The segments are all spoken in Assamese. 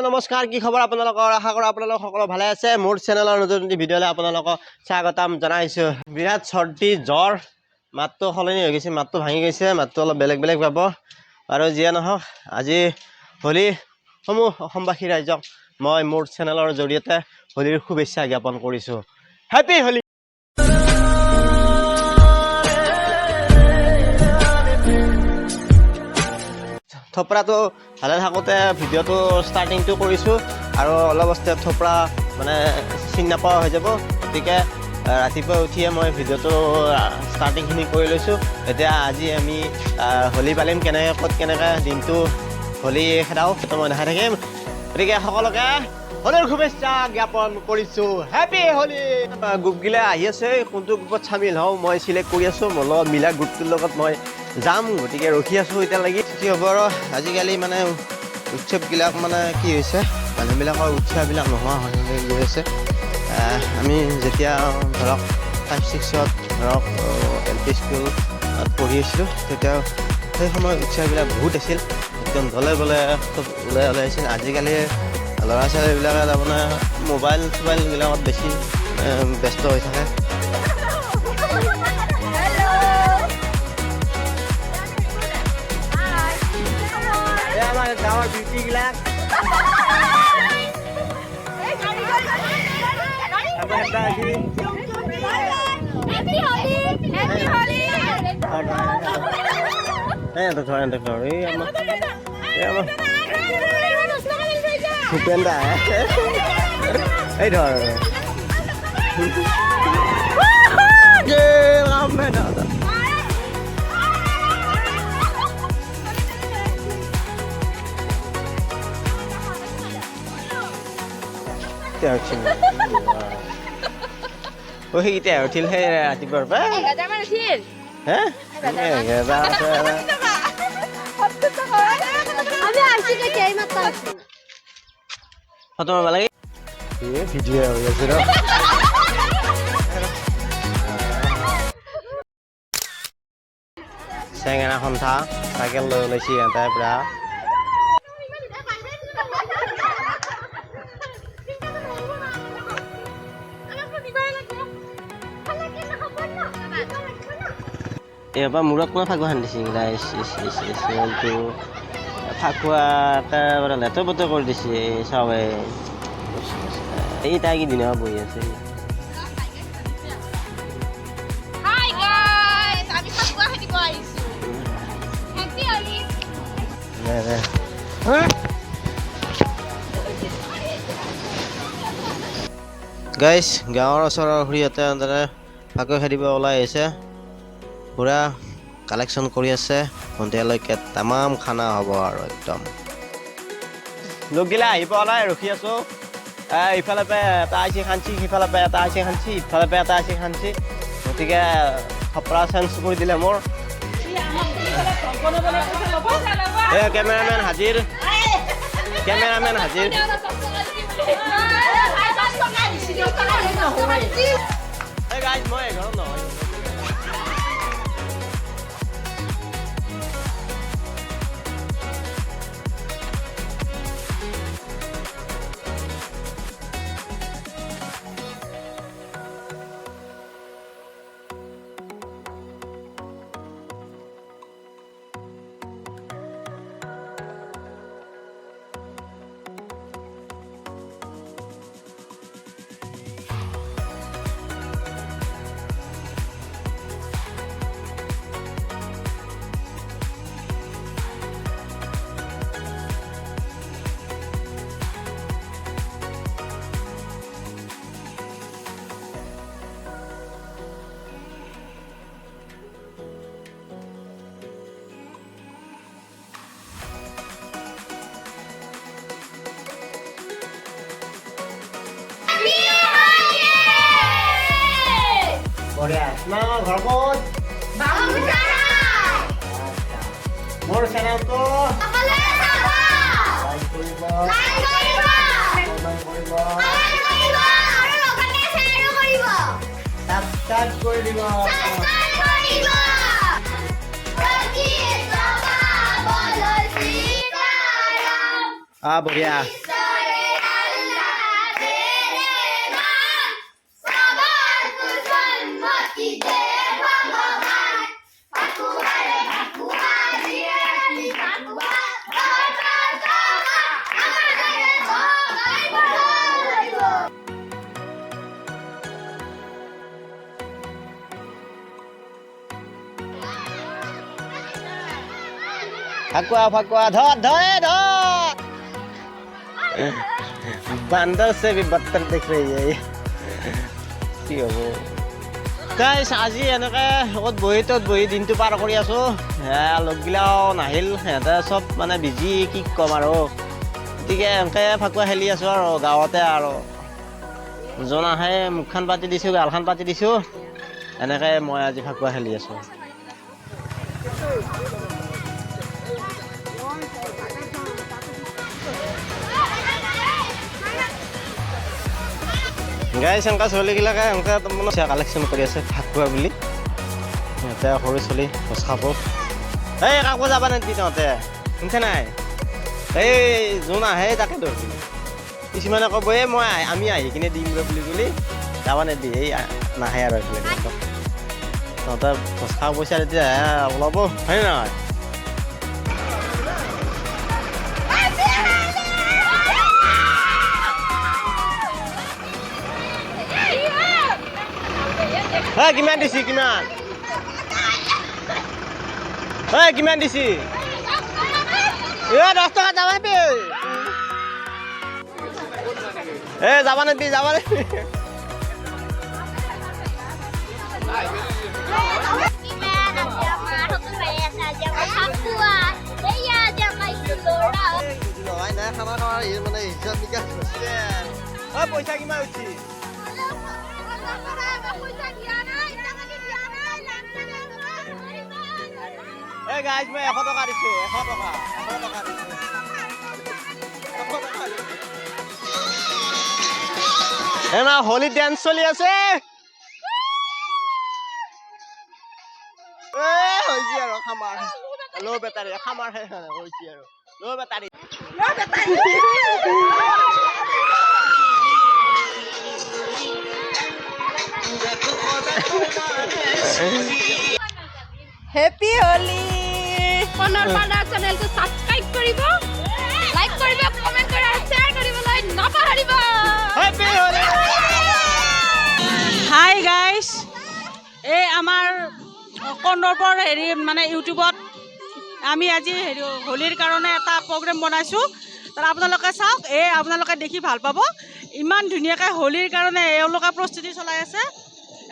নমস্কাৰ, কি খবৰ আপোনালোকৰ? আশা কৰোঁ আপোনালোক সকলো ভালে আছে। মোৰ চেনেলৰ নতুন ভিডিঅ'লৈ আপোনালোকক স্বাগতম জনাইছোঁ। বিৰাট চৰ্দি জ্বৰ, মাতটো সলনি হৈ গৈছে, মাতটো ভাঙি গৈছে, মাতটো অলপ বেলেগ পাব। আৰু যিয়ে নহওক, আজি হোলীসমূহ অসমবাসী ৰাইজক মই মোৰ চেনেলৰ জৰিয়তে হোলীৰ শুভেচ্ছা জ্ঞাপন কৰিছোঁ। হেপী হোলী। থপৰাটো ভালে থাকোঁতে ভিডিঅ'টো ষ্টাৰ্টিংটো কৰিছোঁ আৰু অলপ অস্তে থপৰা মানে চিনি নাপোৱা হৈ যাব। গতিকে ৰাতিপুৱা উঠিয়ে মই ভিডিঅ'টো ষ্টাৰ্টিংখিনি কৰি লৈছোঁ। এতিয়া আজি আমি হোলী পালিম, কেনেকৈ দিনটো হোলী খেদাওঁ সেইটো মই দেখাই থাকিম। গতিকে সকলোকে হোলীৰ শুভেচ্ছা জ্ঞাপন কৰিছোঁ। হেপী হোলী। গ্ৰুপগিলা আহি আছে, কোনটো গ্ৰুপত চামিল হওঁ মই চিলেক্ট কৰি আছোঁ। মোৰ লগত মিলা গ্ৰুপটোৰ লগত মই যাম, গতিকে ৰখি আছোঁ এতিয়ালৈকে। কি হ'ব আৰু আজিকালি মানে উৎসৱবিলাক মানে কি হৈছে, মানুহবিলাকৰ উৎসাহবিলাক নোহোৱা হৈ গৈ আছে। আমি যেতিয়া ধৰক 5-6ত ধৰক LP স্কুলত পঢ়ি আছিলোঁ, তেতিয়া সেই সময়ত উৎসাহবিলাক বহুত আছিল, একদম দলে বলে চব ওলাই আছিল। আজিকালি ল'ৰা ছোৱালীবিলাকে তাৰমানে মোবাইলবিলাকত বেছি ব্যস্ত হৈ থাকে। আমাৰ গাঁৱৰ বিউটিবিলাক ভূপেন্দা এই ধৰ সেইকেইটা উঠিল সেই ৰাতিপুৱাৰ পৰা ফটো মাৰিব লাগে। ভিডিঅ' হৈ আছে ৰ চেঙেৰা সন্থা চাইকেল লৈ ওলাইছে সিহঁতে পৰা। এবাৰ মূৰত কোনো ফাকুৱা খান্দিছে এইটো ফাকুৱা একেবাৰে লেতেৰ পেতেৰ কৰি দিছে চবে। এই তাই কি দিনা বহি আছে। গাইজ, গাঁৱৰ ওচৰৰ খুৰীহঁতে ফাকুৱা খেদিব ওলাই আহিছে, পুৰা কালেকশ্যন কৰি আছে। সন্ধিয়ালৈকে তামাম খানা হ'ব আৰু একদম। লোকগিলা আহিব ওলাই ৰখি আছোঁ। ইফালে পে এটা আহিছে খান্সি, সিফালে পে এটা আহিছে খান্সি, ইফালে পে এটা আহিছে খান্সি। গতিকে থপৰা চেঞ্জ কৰি দিলে মোৰ। কেমেৰামেন হাজিৰ, কেমেৰামেন হাজিৰ। মই ঘৰত নহয়। তোমালোকৰ ঘৰ ক'ত? মোৰ চেনেলটো সাবস্ক্ৰাইব কৰি দিব। বঢ়িয়া। ফাকুৱা ধৰ বান্দৰ से भी बदतर देख रही है কি হ'ব গাইছ আজি এনেকৈ অত বহি দিনটো পাৰ কৰি আছোঁ লগগিলাও নাহিল সিহঁতে চব মানে বিজি কি ক'ম আৰু গতিকে এনেকৈ ফাকুৱা খেলি আছোঁ আৰু গাঁৱতে আৰু যোন আহে মুখখন পাতি দিছোঁ গালখন পাতি দিছোঁ এনেকৈ মই আজি ফাকুৱা খেলি আছোঁ গাইছ এনেকুৱা ছোৱালীগিলাকে এনেকৈ মানে কালেকশ্যন কৰি আছে ফাকুৱা বুলি সিহঁতে সৰু ছোৱালী খোজ খাব এই কাকো যাবা নেকি তহঁতে শুনিছে নাই এই যোন আহে তাকে ধৰিবি কিছুমানে ক'ব এই আমি আহি কিনে দিম বুলি যাবা নেদি এই নাহে আৰু এইফালে তহঁতে খোজ খাব পইচা তেতিয়াহে ওলাব হয়নে নহয় কিমান দিছি কিমান কিমান দিছি 10 টকা যাবা নেকি যাবা নেকি পইচা কিমান উঠি গাইজ মই 100 টকা দিছোঁ 100 টকা দিছোঁ এনা হোলি ড্যান্স চলি আছে হৈছে আৰু খামাৰ লো বেটাৰী খামাৰ হৈছে আৰু লো battery Happy Holi! Honor Panda channel to subscribe karibo, like karibo, comment karibo, share karibo, like napa haribo. Happy Holi! Hi guys! এই আমাৰ কন্দৰপৰ হেৰি মানে ইউটিউবত আমি আজি হেৰি হোলিৰ কাৰণে এটা প্ৰগ্ৰাম বনাইছোঁ তাৰ আপোনালোকে চাওক আপোনালোকে দেখি ভাল পাব ইমান ধুনীয়াকৈ হোলিৰ কাৰণে এওঁলোকে প্ৰস্তুতি চলাই আছে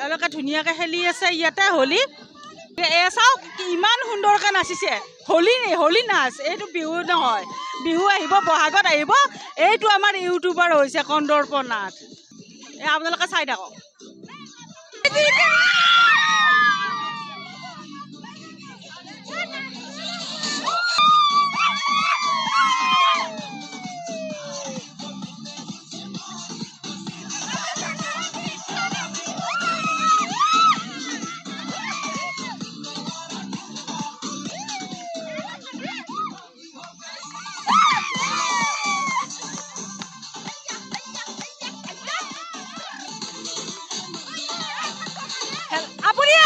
এওঁলোকে ধুনীয়াকৈ খেলি আছে ইয়াতে হোলি চাওক ইমান সুন্দৰকৈ নাচিছে হোলি নাচ এইটো বিহু নহয় বিহু আহিব বহাগত আহিব এইটো আমাৰ ইউটিউবাৰ হৈছে কন্দৰ্প নাথ আপোনালোকে চাই থাকক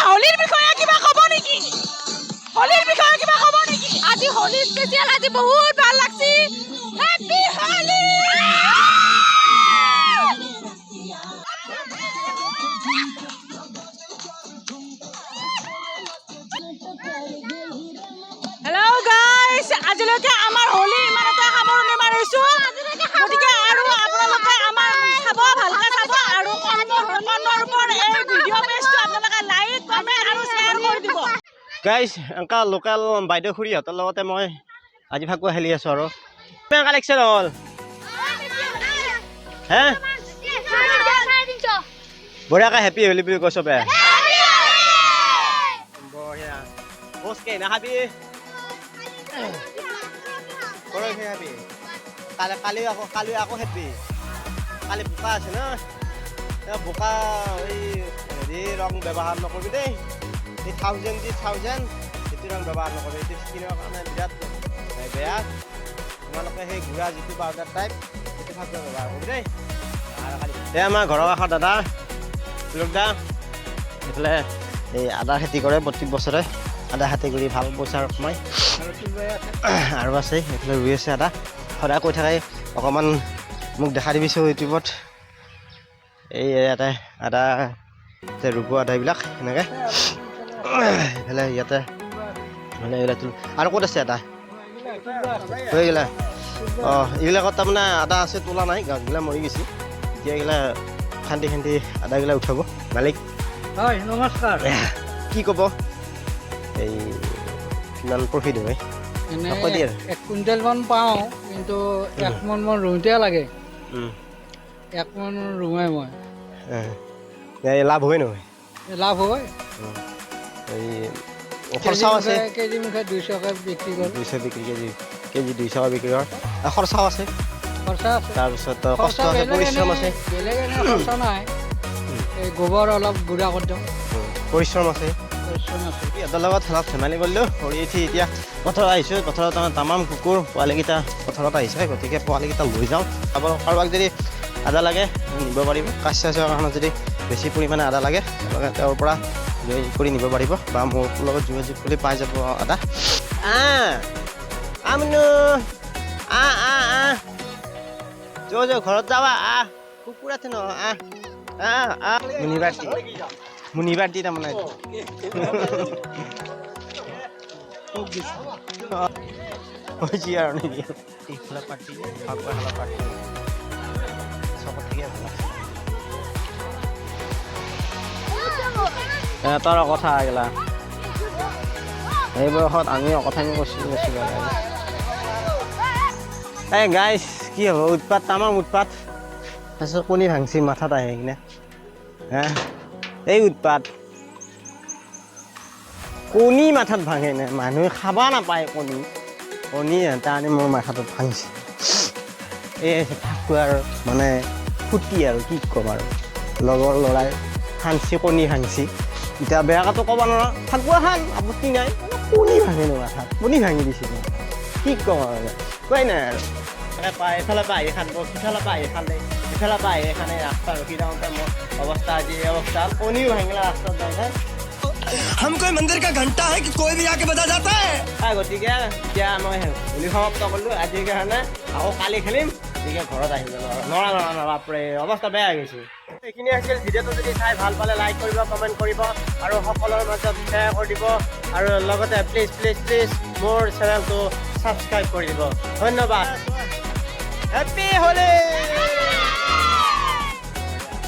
হোলিৰ বিষয়ে কিবা ক'ব নেকি আজি হোলি স্পেশাল আজি বহুত ভাল লাগছে হ্যাপি হোলি হেল্ল' গাইছ আজিলৈকে আমাৰ হোলি ইমানতে সামৰণি মাৰিছোঁ গতিকে আৰু আপোনালোকে আমাৰ চাব ভালকৈ চাব আৰু কন্দৰ্পৰ এই ভিডিঅ' পেজটো আপোনালোকে লাইক কমেণ্ট আৰু শ্বেয়াৰ কৰি দিব গাইজ এনেকা লোকেল বাইদেউ খুৰীহঁতৰ লগতে মই আজি ফাকুৱা খেলি আছোঁ আৰু কিমান কালেকশ্যন হ'ল হে বঢ়িয়াকৈ হেপী হোলী বুলি কৈ চবে বঢ়িয়া বচকে নাখাবি পৰহি খাবি কালি আকৌ হেপী কালি বোকা আছে ন বোকা এই হেৰি ৰং ব্যৱহাৰ নকৰিবি দেই এই 1000 সেইটো ৰং ব্যৱহাৰ নকৰিবি এইটো স্কিনৰ কাৰণে বিৰাট বেয়া তোমালোকে সেই ঘূৰা যিটো পাউডাৰ টাইপ সেইটো ফাকুৱা ব্যৱহাৰ কৰিবি দেই আৰু খালি আমাৰ ঘৰৰ কাষৰ দাদা লোকদা এইফালে এই আদা খেতি কৰে প্ৰত্যেক বছৰে আদা খেতি কৰি ভাল পইচা কমাই আৰু আছে এইফালে ৰুই আছে আদা সদায় কৈ থাকে অকণমান মোক দেখা দিবিছোঁ ইউটিউবত এই ইয়াতে আদা ৰুব আদাবিলাক এনেকৈ এইফালে ইয়াতে মানে এইবিলাক আৰু ক'ত আছে আদা হৈ গ'লা অঁ এইবিলাকত তাৰমানে আদা আছে তোলা নাই গাছগিলা মৰি গৈছে এতিয়া এইগিলা খান্দি খান্দি আদাগিলা উঠাব মালিক হয় নমস্কাৰ কি ক'ব এই কিমান প্ৰফিট হয় এনে কৈ দিয়ে আৰু। 1 কুইণ্টেলমান পাওঁ কিন্তু 1 মোন মান ৰুওঁতে লাগে 1 মোন ৰুৱে মই এই লাভ হয় নহয় লাভ হয় এই খৰচাও আছে কেজি মুখে 200কে বিক্ৰী কৰোঁ 200 বিক্ৰী কেজি 200 বিক্ৰী হয় খৰচাও আছে খৰচা আছে তাৰপিছত কষ্ট আছে পৰিশ্ৰম আছে বেলেগ এনে খৰচা নাই এই গোবৰ অলপ গুড়া কৰি দিওঁ পৰিশ্ৰম আছে পৰিশ্ৰম আছে সিহঁতৰ লগত অলপ ধেমালি কৰিলোঁ কৰি উঠি এতিয়া পথাৰত আহিছোঁ পথাৰত তামাম কুকুৰ পোৱালিকেইটা পথাৰত আহিছে গতিকে পোৱালিকেইটা লৈ যাওঁ কাৰোবাক যদি আদা লাগে নিব পাৰিব কাজ চাজৰ কাৰণে যদি বেছি পৰিমাণে আদা লাগে তেওঁলোকে তেওঁৰ পৰা লৈ কৰি নিব পাৰিব বা মোৰ লগত যোগাযোগ কৰি পাই যাব আদা আমনু ঘৰত যাবা কুকুৰ আছে ন মুনিবাৰ্তি তাৰমানে হৈছে আৰু নেকি ইফালে পাৰ্টি ফালে পাৰ্টি চবত ঠিকে ভাল তাৰ কথা এইগিলা এই বয়সত আমি অকথানি কৈছিলোঁ এই গাইছ কি হ'ব উৎপাত তামাম উৎপাত তাৰপিছত কণী ভাংচি মাথাত আহে কিনে হা এই উৎপাত কণী মাথাত ভাঙে নে মানুহে খাব নাপায় কণী এটা আনি মোৰ মাথাটোত ভাঙিছে এই থাকোঁ আৰু মানে ফুটি আৰু কি ক'ম আৰু লগৰ ল'ৰাই ভাংচি কণী ভাংচি এতিয়া বেয়া কথাটো ক'ব নোৱাৰা থাকোঁ খান আপত্তি নাই কণী ভাঙে নো মাথাত কণী ভাঙি দিছে কি ক'ম আৰু কোৱাই নাই আৰু পায় এইফালে পৰা আহি খান্দ সিফালে পৰা আহি খান্দে ইফালে পৰা আহি খানে ৰাস্তা ৰখি যাওঁতে মোৰ অৱস্থা আজি এই অৱস্থা কণীও ভাঙিলে ৰাস্তাত যায় हम कोई मंदिर का घंटा है कि कोई भी आके बजा जाता है গতিকে এতিয়া মই হোলী সমাপ্ত কৰিলোঁ আজিৰ কাৰণে আকৌ কালি খেলিম গতিকে ঘৰত আহি গ'লো নৰা বাপৰে অৱস্থা বেয়া হৈ গৈছে এইখিনি আছিল ভিডিঅ'টো যদি চাই ভাল পালে লাইক কৰিব কমেণ্ট কৰিব আৰু সকলোৰে মাজত শ্বেয়াৰ কৰি দিব আৰু লগতে প্লিজ মোৰ চেনেলটো ছাবস্ক্ৰাইব কৰি দিব ধন্যবাদ হেপ্পী হোলী